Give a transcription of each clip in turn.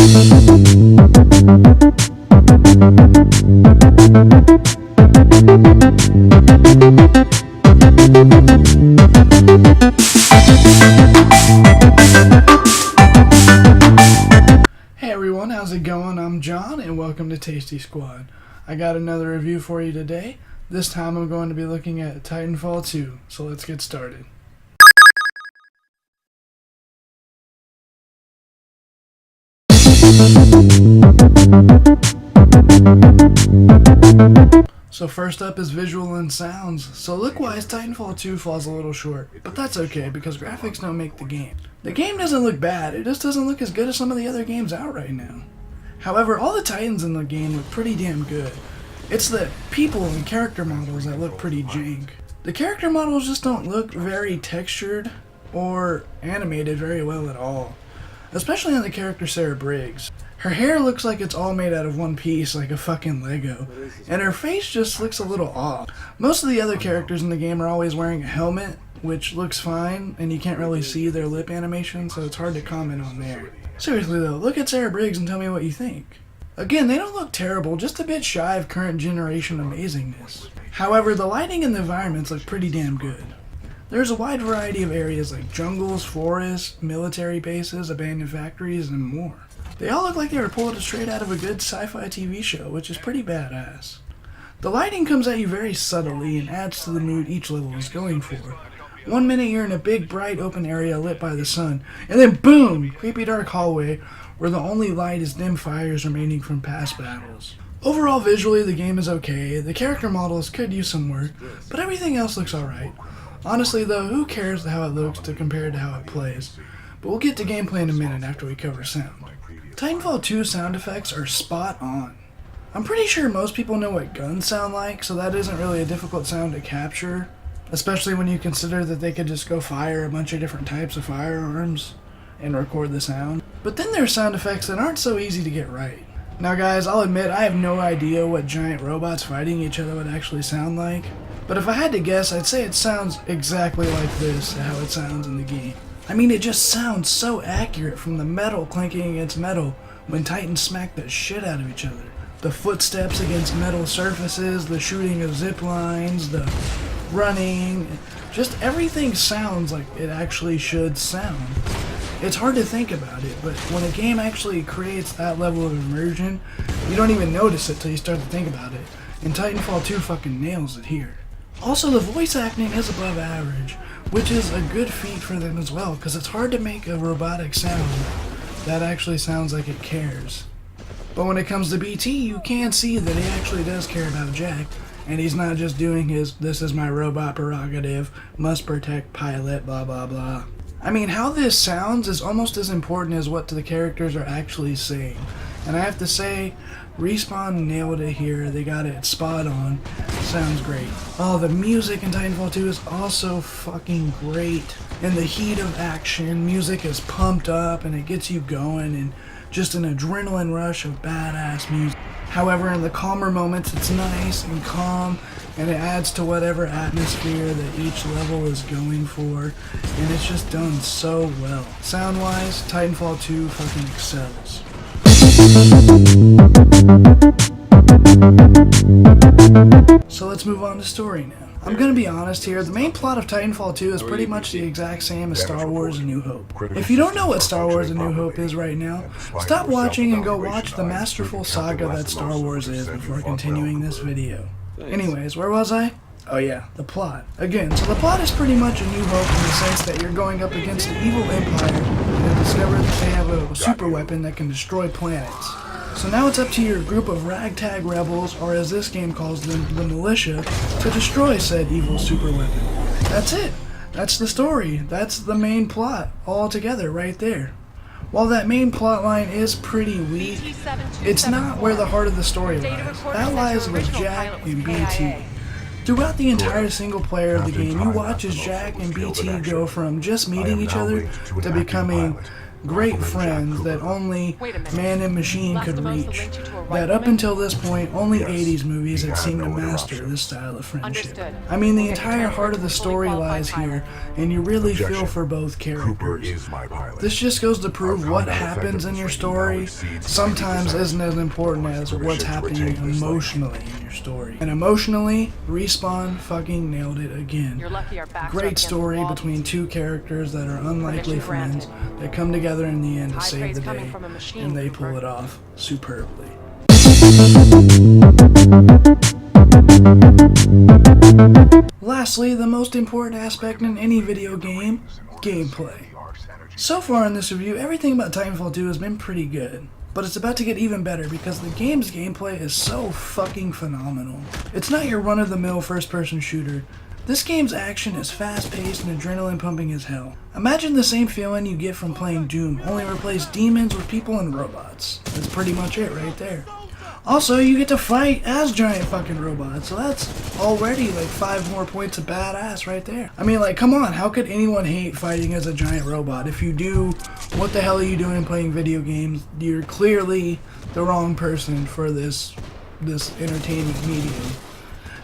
Hey everyone, how's it going? I'm John and welcome to Tasty Squad. I got another review for you today. This time I'm going to be looking at Titanfall 2, so let's get started. So first up is visual and sounds. So look-wise, Titanfall 2 falls a little short, but that's okay because graphics don't make the game. The game doesn't look bad, it just doesn't look as good as some of the other games out right now. However, all the Titans in the game look pretty damn good. It's the people and character models that look pretty jank. The character models just don't look very textured or animated very well at all. Especially on the character Sarah Briggs. Her hair looks like it's all made out of one piece, like a fucking Lego. And her face just looks a little off. Most of the other characters in the game are always wearing a helmet, which looks fine, and you can't really see their lip animation, so it's hard to comment on there. Seriously though, look at Sarah Briggs and tell me what you think. Again, they don't look terrible, just a bit shy of current generation amazingness. However, the lighting and the environments look pretty damn good. There's a wide variety of areas like jungles, forests, military bases, abandoned factories, and more. They all look like they were pulled straight out of a good sci-fi TV show, which is pretty badass. The lighting comes at you very subtly and adds to the mood each level is going for. 1 minute you're in a big bright open area lit by the sun, and then boom! Creepy dark hallway where the only light is dim fires remaining from past battles. Overall visually the game is okay, the character models could use some work, but everything else looks alright. Honestly though, who cares how it looks to compare to how it plays? But we'll get to gameplay in a minute after we cover sound. Titanfall 2 sound effects are spot on. I'm pretty sure most people know what guns sound like, so that isn't really a difficult sound to capture. Especially when you consider that they could just go fire a bunch of different types of firearms and record the sound. But then there's sound effects that aren't so easy to get right. Now guys, I'll admit I have no idea what giant robots fighting each other would actually sound like. But if I had to guess, I'd say it sounds exactly like this, how it sounds in the game. I mean, it just sounds so accurate from the metal clinking against metal when Titans smack the shit out of each other. The footsteps against metal surfaces, the shooting of zip lines, the running, just everything sounds like it actually should sound. It's hard to think about it, but when a game actually creates that level of immersion, you don't even notice it till you start to think about it. And Titanfall 2 fucking nails it here. Also, the voice acting is above average, which is a good feat for them as well, because it's hard to make a robotic sound that actually sounds like it cares. But when it comes to BT, you can see that he actually does care about Jack, and he's not just doing his, this is my robot prerogative, must protect pilot, blah blah blah. I mean, how this sounds is almost as important as what the characters are actually saying. And I have to say, Respawn nailed it here, they got it spot on, sounds great. Oh, the music in Titanfall 2 is also fucking great. In the heat of action, music is pumped up and it gets you going and just an adrenaline rush of badass music. However, in the calmer moments, it's nice and calm, and it adds to whatever atmosphere that each level is going for, and it's just done so well. Sound-wise, Titanfall 2 fucking excels. So let's move on to story now. I'm gonna be honest here, the main plot of Titanfall 2 is pretty much the exact same as Star Wars A New Hope. If you don't know what Star Wars A New Hope is right now, stop watching and go watch the masterful saga that Star Wars is before continuing this video. Anyways, where was I? Oh yeah, the plot. Again, so the plot is pretty much A New Hope in the sense that you're going up against the evil Empire and discover that they have a super weapon that can destroy planets. So now it's up to your group of ragtag rebels, or as this game calls them, the militia, to destroy said evil super weapon. That's it. That's the story. That's the main plot all together right there. While that main plot line is pretty weak, it's not where the heart of the story lies. That lies with Jack and BT. Throughout the entire single player of the game, you watch as Jack and BT go from just meeting each other to becoming great friends that only man and machine could reach. That up until this point, only 80s movies had seemed to master this style of friendship. I mean, the entire heart of the story lies here, and you really feel for both characters. This just goes to prove what happens in your story sometimes isn't as important as what's happening emotionally in your story. And emotionally, Respawn fucking nailed it again. Great story between two characters that are unlikely friends that come together in the end to save the day, and they pull it off superbly. Lastly, the most important aspect in any video game, gameplay. So far in this review, everything about Titanfall 2 has been pretty good, but it's about to get even better because the game's gameplay is so fucking phenomenal. It's not your run-of-the-mill first-person shooter. This game's action is fast-paced and adrenaline-pumping as hell. Imagine the same feeling you get from playing Doom, only replace demons with people and robots. That's pretty much it right there. Also, you get to fight as giant fucking robots, so that's already like 5 more points of badass right there. I mean, like, come on, how could anyone hate fighting as a giant robot? If you do, what the hell are you doing playing video games? You're clearly the wrong person for this entertainment medium.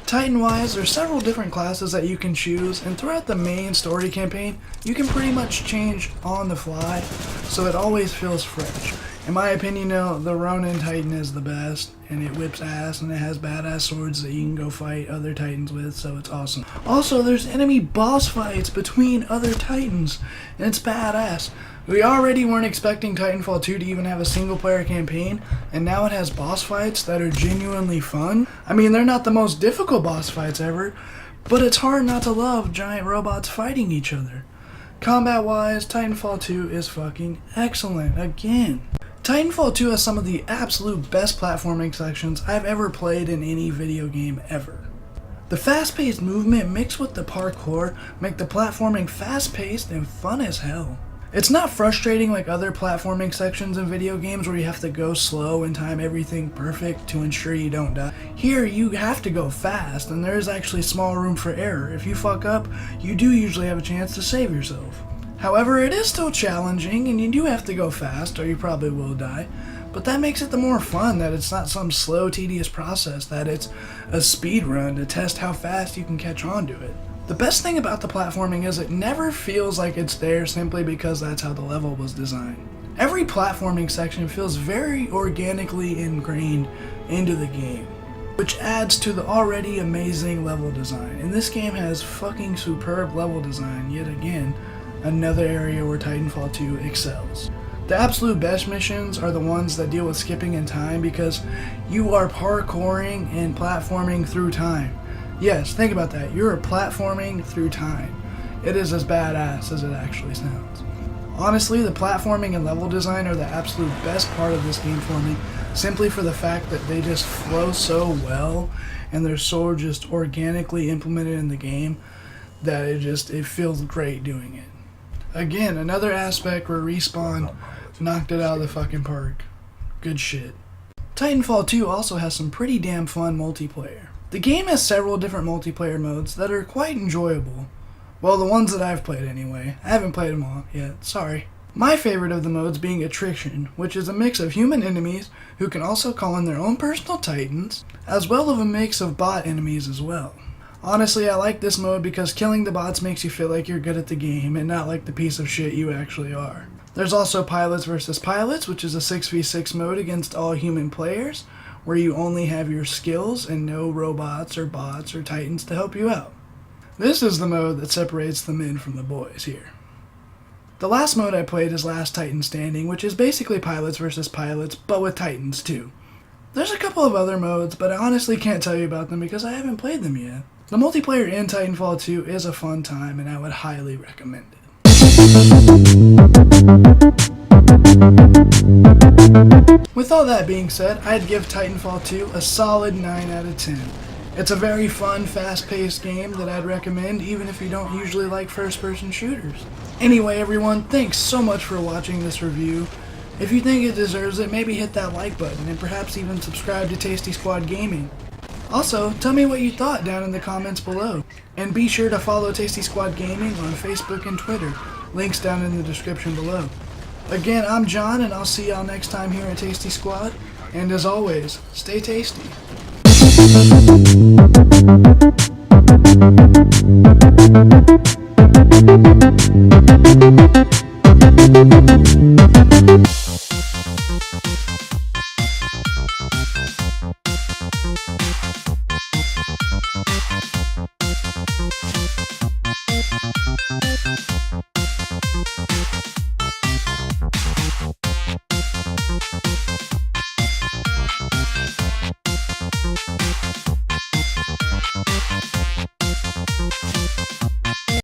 Titan-wise, there's several different classes that you can choose, and throughout the main story campaign, you can pretty much change on the fly, so it always feels fresh. In my opinion, though, the Ronin Titan is the best, and it whips ass, and it has badass swords that you can go fight other Titans with, so it's awesome. Also, there's enemy boss fights between other Titans, and it's badass. We already weren't expecting Titanfall 2 to even have a single-player campaign, and now it has boss fights that are genuinely fun. I mean, they're not the most difficult boss fights ever, but it's hard not to love giant robots fighting each other. Combat-wise, Titanfall 2 is fucking excellent, again. Titanfall 2 has some of the absolute best platforming sections I've ever played in any video game ever. The fast-paced movement mixed with the parkour make the platforming fast-paced and fun as hell. It's not frustrating like other platforming sections in video games where you have to go slow and time everything perfect to ensure you don't die. Here, you have to go fast, and there is actually small room for error. If you fuck up, you do usually have a chance to save yourself. However, it is still challenging, and you do have to go fast, or you probably will die. But that makes it the more fun, that it's not some slow, tedious process, that it's a speed run to test how fast you can catch on to it. The best thing about the platforming is it never feels like it's there simply because that's how the level was designed. Every platforming section feels very organically ingrained into the game, which adds to the already amazing level design. And this game has fucking superb level design, yet again, another area where Titanfall 2 excels. The absolute best missions are the ones that deal with skipping in time because you are parkouring and platforming through time. Yes, think about that. You're platforming through time. It is as badass as it actually sounds. Honestly, the platforming and level design are the absolute best part of this game for me, simply for the fact that they just flow so well and they're so just organically implemented in the game that it feels great doing it. Again, another aspect where Respawn knocked it out of the fucking park. Good shit. Titanfall 2 also has some pretty damn fun multiplayer. The game has several different multiplayer modes that are quite enjoyable. Well, the ones that I've played anyway. I haven't played them all yet, sorry. My favorite of the modes being Attrition, which is a mix of human enemies who can also call in their own personal titans, as well as a mix of bot enemies as well. Honestly, I like this mode because killing the bots makes you feel like you're good at the game and not like the piece of shit you actually are. There's also Pilots vs. Pilots, which is a 6v6 mode against all human players, where you only have your skills and no robots or bots or titans to help you out. This is the mode that separates the men from the boys here. The last mode I played is Last Titan Standing, which is basically Pilots vs. Pilots, but with titans too. There's a couple of other modes, but I honestly can't tell you about them because I haven't played them yet. The multiplayer in Titanfall 2 is a fun time, and I would highly recommend it. With all that being said, I'd give Titanfall 2 a solid 9 out of 10. It's a very fun, fast-paced game that I'd recommend even if you don't usually like first-person shooters. Anyway everyone, thanks so much for watching this review. If you think it deserves it, maybe hit that like button and perhaps even subscribe to Tasty Squad Gaming. Also, tell me what you thought down in the comments below. And be sure to follow Tasty Squad Gaming on Facebook and Twitter. Links down in the description below. Again, I'm John, and I'll see y'all next time here at Tasty Squad. And as always, stay tasty.